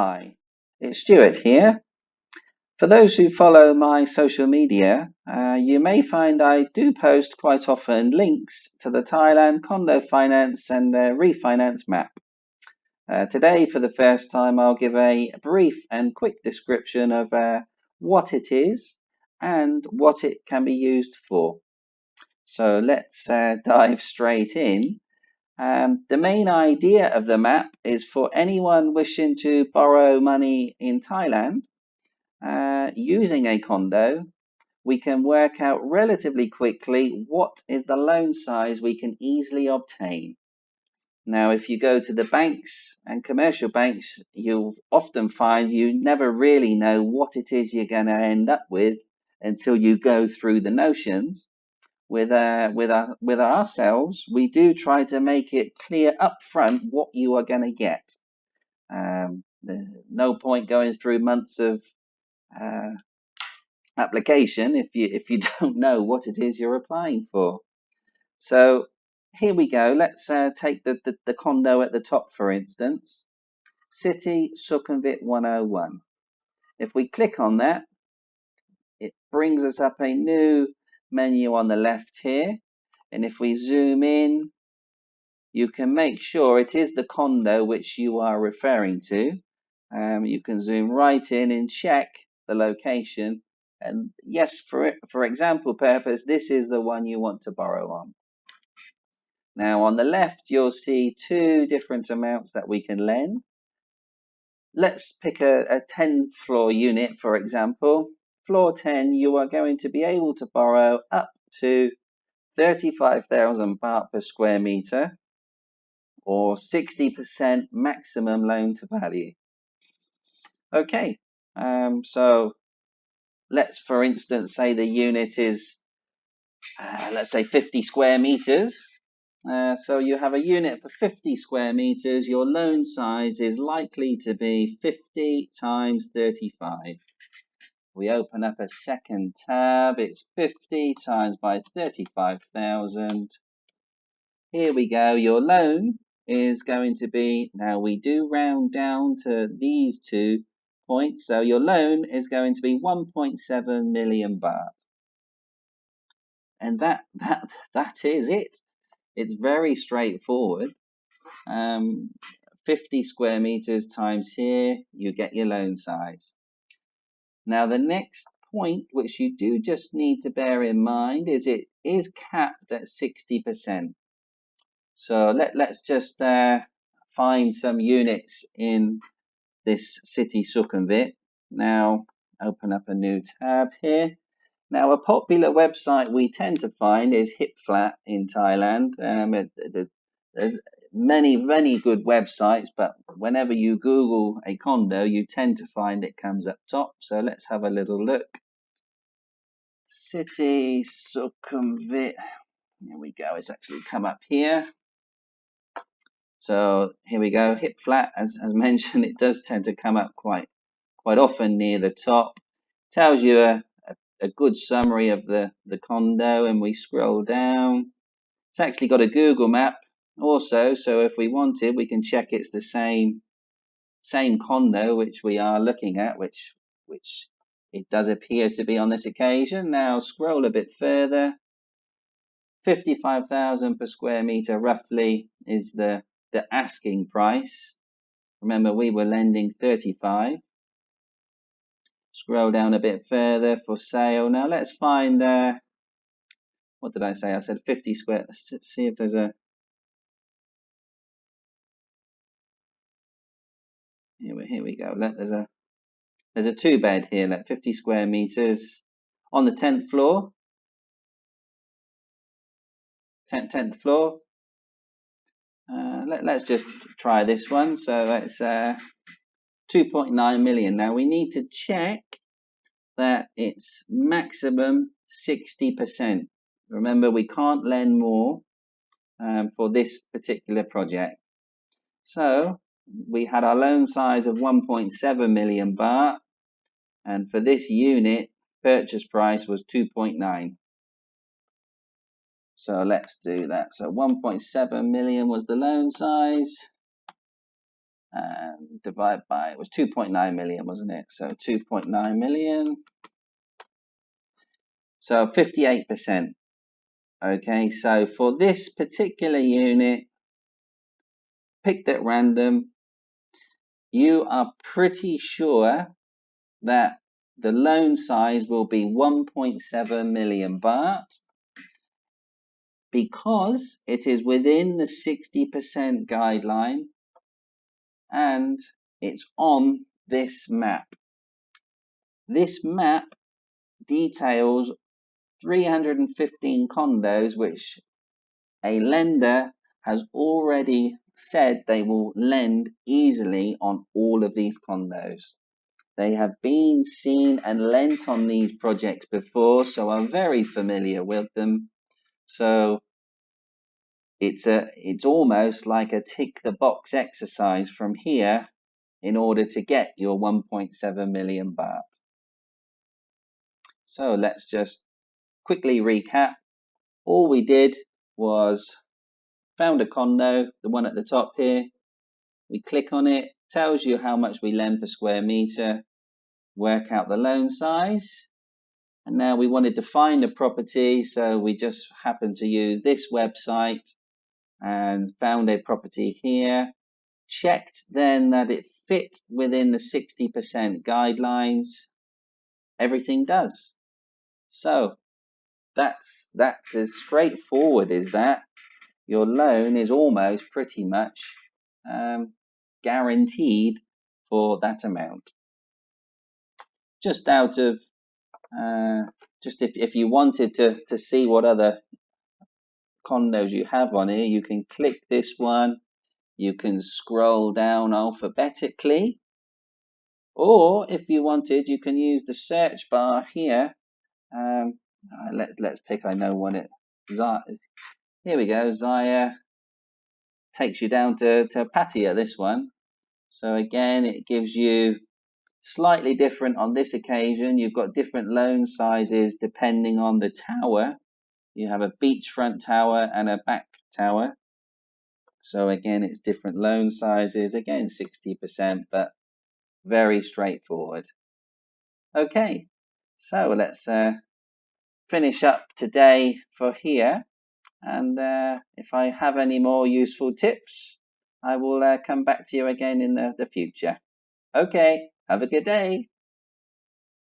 Hi, it's Stuart here. For those who follow my social media, you may find I do post quite often links to the Thailand Condo Finance and Refinance map. Today, for the first time, I'll give a brief and quick description of what it is and what it can be used for. So let's dive straight in. The main idea of the map is for anyone wishing to borrow money in Thailand using a condo. We can work out relatively quickly what is the loan size we can easily obtain. Now, if you go to the banks and commercial banks, you'll often find you never really know what it is you're going to end up with until you go through the notions. With ourselves, we do try to make it clear up front what you are going to get. No point going through months of application if you don't know what it is you're applying for. So here we go. Let's take the condo at the top, for instance. City Sukhumvit 101. If we click on that, it brings us up a new menu on the left here. And if we zoom in, you can make sure it is the condo which you are referring to. You can zoom right in and check the location. And yes, for example purpose, this is the one you want to borrow on. Now on the left, you'll see two different amounts that we can lend. Let's pick a 10th floor unit, for example. Floor 10, you are going to be able to borrow up to 35,000 baht per square meter, or 60% maximum loan to value. Okay, so let's, for instance, say the unit is, let's say 50 square meters. So you have a unit for 50 square meters. Your loan size is likely to be 50 times 35. We open up a second tab. It's 50 times by 35,000. Here we go. Your loan is going to be, now we do round down to these 2 points. So your loan is going to be 1.7 million baht. And that is it. It's very straightforward. 50 square meters times here, you get your loan size. Now the next point, which you do just need to bear in mind, is it is capped at 60%. So let's just find some units in this city Sukhumvit. Now open up a new tab here. Now a popular website we tend to find is HipFlat in Thailand. There's many good websites, but whenever you Google a condo, you tend to find it comes up top. So let's have a little look. City Sukhumvit. Here we go. It's actually come up here. So here we go. HipFlat, as mentioned, it does tend to come up quite often near the top. Tells you a good summary of the condo, and we scroll down. It's actually got a Google map also, so if we wanted, we can check it's the same condo which we are looking at, which it does appear to be on this occasion. Now scroll a bit further. 55,000 per square meter roughly is the asking price. Remember, we were lending 35. Scroll down a bit further for sale. Now let's find, what did I say? I said 50 square. Let's see if there's a, here we go. There's a 2-bed here, like 50 square meters on the 10th floor. 10th floor. Let's just try this one. So that's 2.9 million. Now we need to check that it's maximum 60%. Remember, we can't lend more for this particular project. So we had our loan size of 1.7 million baht, and for this unit, purchase price was 2.9. So let's do that. So 1.7 million was the loan size, and divide by, it was 2.9 million, wasn't it? So 2.9 million. So 58%. Okay, so for this particular unit, picked at random, you are pretty sure that the loan size will be 1.7 million baht because it is within the 60% guideline and it's on this map. This map details 315 condos which a lender has already said they will lend easily on all of these condos. They have been seen and lent on these projects before, so I'm very familiar with them. So it's almost like a tick the box exercise from here in order to get your 1.7 million baht. So let's just quickly recap. All we did was found a condo, the one at the top here. We click on it, tells you how much we lend per square meter, work out the loan size. And now we wanted to find a property, so we just happened to use this website and found a property here. Checked then that it fit within the 60% guidelines. Everything does. So that's as straightforward as that. Your loan is almost pretty much guaranteed for that amount. Just out of just if you wanted to see what other condos you have on here, you can click this one. You can scroll down alphabetically, or if you wanted, you can use the search bar here. Let's pick. I know one. Here we go. Zaya takes you down to Pattaya. This one. So again, it gives you slightly different on this occasion. You've got different loan sizes depending on the tower. You have a beachfront tower and a back tower. So again, it's different loan sizes. Again, 60%, but very straightforward. Okay, so let's finish up today for here. And if I have any more useful tips, I will come back to you again in the future. Okay, have a good day.